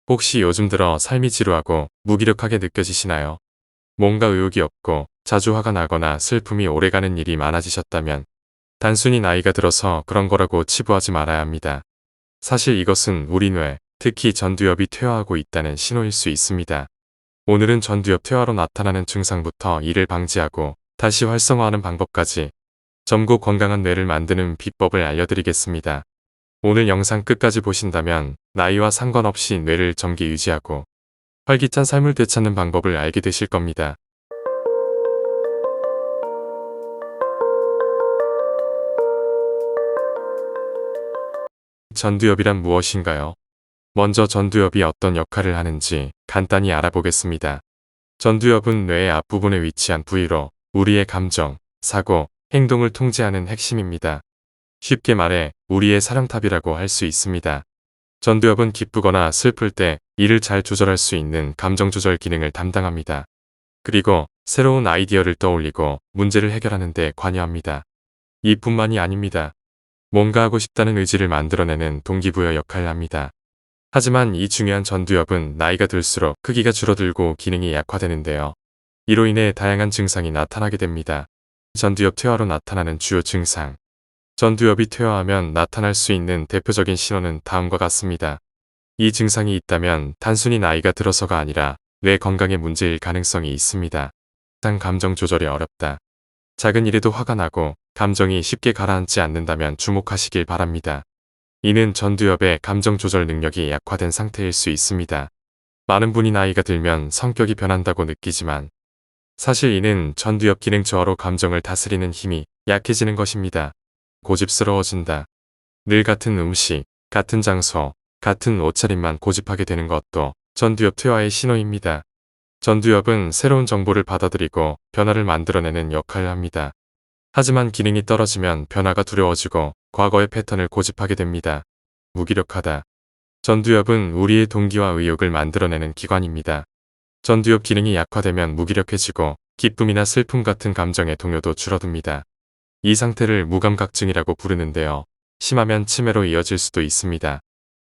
혹시 요즘 들어 삶이 지루하고 무기력하게 느껴지시나요? 뭔가 의욕이 없고 자주 화가 나거나 슬픔이 오래가는 일이 많아지셨다면 단순히 나이가 들어서 그런 거라고 치부하지 말아야 합니다. 사실 이것은 우리 뇌, 특히 전두엽이 퇴화하고 있다는 신호일 수 있습니다. 오늘은 전두엽 퇴화로 나타나는 증상부터 이를 방지하고 다시 활성화하는 방법까지 젊고 건강한 뇌를 만드는 비법을 알려드리겠습니다. 오늘 영상 끝까지 보신다면 나이와 상관없이 뇌를 젊게 유지하고 활기찬 삶을 되찾는 방법을 알게 되실 겁니다. 전두엽이란 무엇인가요? 먼저 전두엽이 어떤 역할을 하는지 간단히 알아보겠습니다. 전두엽은 뇌의 앞부분에 위치한 부위로 우리의 감정, 사고, 행동을 통제하는 핵심입니다. 쉽게 말해 우리의 사령탑이라고 할 수 있습니다. 전두엽은 기쁘거나 슬플 때 이를 잘 조절할 수 있는 감정 조절 기능을 담당합니다. 그리고 새로운 아이디어를 떠올리고 문제를 해결하는 데 관여합니다. 이뿐만이 아닙니다. 뭔가 하고 싶다는 의지를 만들어내는 동기부여 역할을 합니다. 하지만 이 중요한 전두엽은 나이가 들수록 크기가 줄어들고 기능이 약화되는데요. 이로 인해 다양한 증상이 나타나게 됩니다. 전두엽 퇴화로 나타나는 주요 증상. 전두엽이 퇴화하면 나타날 수 있는 대표적인 신호는 다음과 같습니다. 이 증상이 있다면 단순히 나이가 들어서가 아니라 뇌 건강에 문제일 가능성이 있습니다. 감정 조절이 어렵다. 작은 일에도 화가 나고 감정이 쉽게 가라앉지 않는다면 주목하시길 바랍니다. 이는 전두엽의 감정 조절 능력이 약화된 상태일 수 있습니다. 많은 분이 나이가 들면 성격이 변한다고 느끼지만 사실 이는 전두엽 기능 저하로 감정을 다스리는 힘이 약해지는 것입니다. 고집스러워진다. 늘 같은 음식, 같은 장소, 같은 옷차림만 고집하게 되는 것도 전두엽 퇴화의 신호입니다. 전두엽은 새로운 정보를 받아들이고 변화를 만들어내는 역할을 합니다. 하지만 기능이 떨어지면 변화가 두려워지고 과거의 패턴을 고집하게 됩니다. 무기력하다. 전두엽은 우리의 동기와 의욕을 만들어내는 기관입니다. 전두엽 기능이 약화되면 무기력해지고 기쁨이나 슬픔 같은 감정의 동요도 줄어듭니다. 이 상태를 무감각증이라고 부르는데요. 심하면 치매로 이어질 수도 있습니다.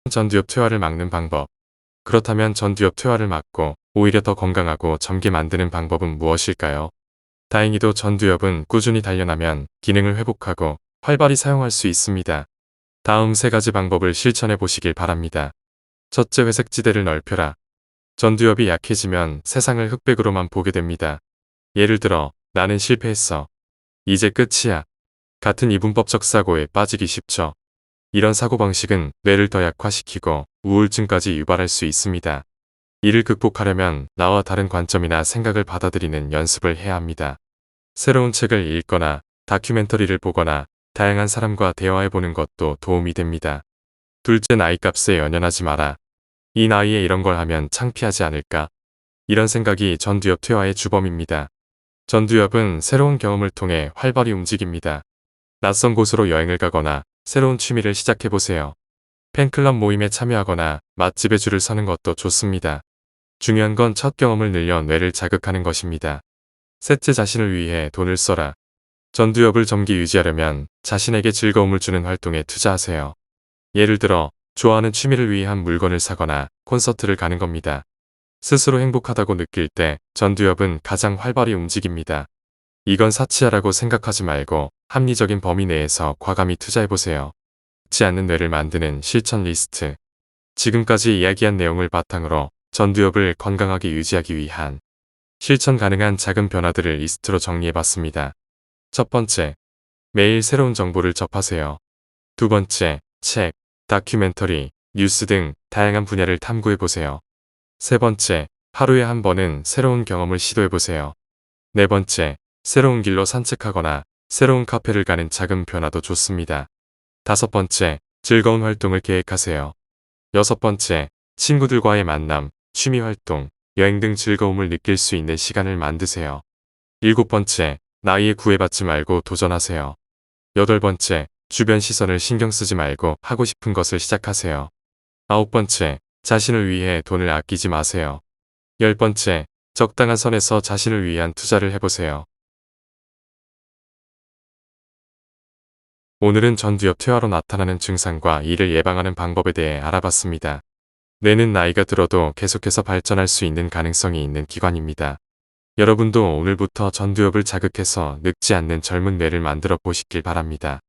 전두엽 퇴화를 막는 방법. 그렇다면 전두엽 퇴화를 막고 오히려 더 건강하고 젊게 만드는 방법은 무엇일까요? 다행히도 전두엽은 꾸준히 단련하면 기능을 회복하고 활발히 사용할 수 있습니다. 다음 세 가지 방법을 실천해 보시길 바랍니다. 첫째, 회색지대를 넓혀라. 전두엽이 약해지면 세상을 흑백으로만 보게 됩니다. 예를 들어, 나는 실패했어. 이제 끝이야. 같은 이분법적 사고에 빠지기 쉽죠. 이런 사고방식은 뇌를 더 약화시키고 우울증까지 유발할 수 있습니다. 이를 극복하려면 나와 다른 관점이나 생각을 받아들이는 연습을 해야 합니다. 새로운 책을 읽거나 다큐멘터리를 보거나 다양한 사람과 대화해보는 것도 도움이 됩니다. 둘째, 나이값에 연연하지 마라. 이 나이에 이런 걸 하면 창피하지 않을까? 이런 생각이 전두엽 퇴화의 주범입니다. 전두엽은 새로운 경험을 통해 활발히 움직입니다. 낯선 곳으로 여행을 가거나 새로운 취미를 시작해보세요. 팬클럽 모임에 참여하거나 맛집에 줄을 서는 것도 좋습니다. 중요한 건 첫 경험을 늘려 뇌를 자극하는 것입니다. 셋째, 자신을 위해 돈을 써라. 전두엽을 젊게 유지하려면 자신에게 즐거움을 주는 활동에 투자하세요. 예를 들어 좋아하는 취미를 위한 물건을 사거나 콘서트를 가는 겁니다. 스스로 행복하다고 느낄 때 전두엽은 가장 활발히 움직입니다. 이건 사치야라고 생각하지 말고 합리적인 범위 내에서 과감히 투자해보세요. 죽지 않는 뇌를 만드는 실천 리스트. 지금까지 이야기한 내용을 바탕으로 전두엽을 건강하게 유지하기 위한 실천 가능한 작은 변화들을 리스트로 정리해봤습니다. 첫 번째, 매일 새로운 정보를 접하세요. 두 번째, 책, 다큐멘터리, 뉴스 등 다양한 분야를 탐구해보세요. 세 번째, 하루에 한 번은 새로운 경험을 시도해보세요. 네 번째, 새로운 길로 산책하거나 새로운 카페를 가는 작은 변화도 좋습니다. 다섯 번째, 즐거운 활동을 계획하세요. 여섯 번째, 친구들과의 만남, 취미 활동, 여행 등 즐거움을 느낄 수 있는 시간을 만드세요. 일곱 번째, 나이에 구애받지 말고 도전하세요. 여덟 번째, 주변 시선을 신경 쓰지 말고 하고 싶은 것을 시작하세요. 아홉 번째, 자신을 위해 돈을 아끼지 마세요. 열 번째, 적당한 선에서 자신을 위한 투자를 해보세요. 오늘은 전두엽 퇴화로 나타나는 증상과 이를 예방하는 방법에 대해 알아봤습니다. 뇌는 나이가 들어도 계속해서 발전할 수 있는 가능성이 있는 기관입니다. 여러분도 오늘부터 전두엽을 자극해서 늙지 않는 젊은 뇌를 만들어 보시길 바랍니다.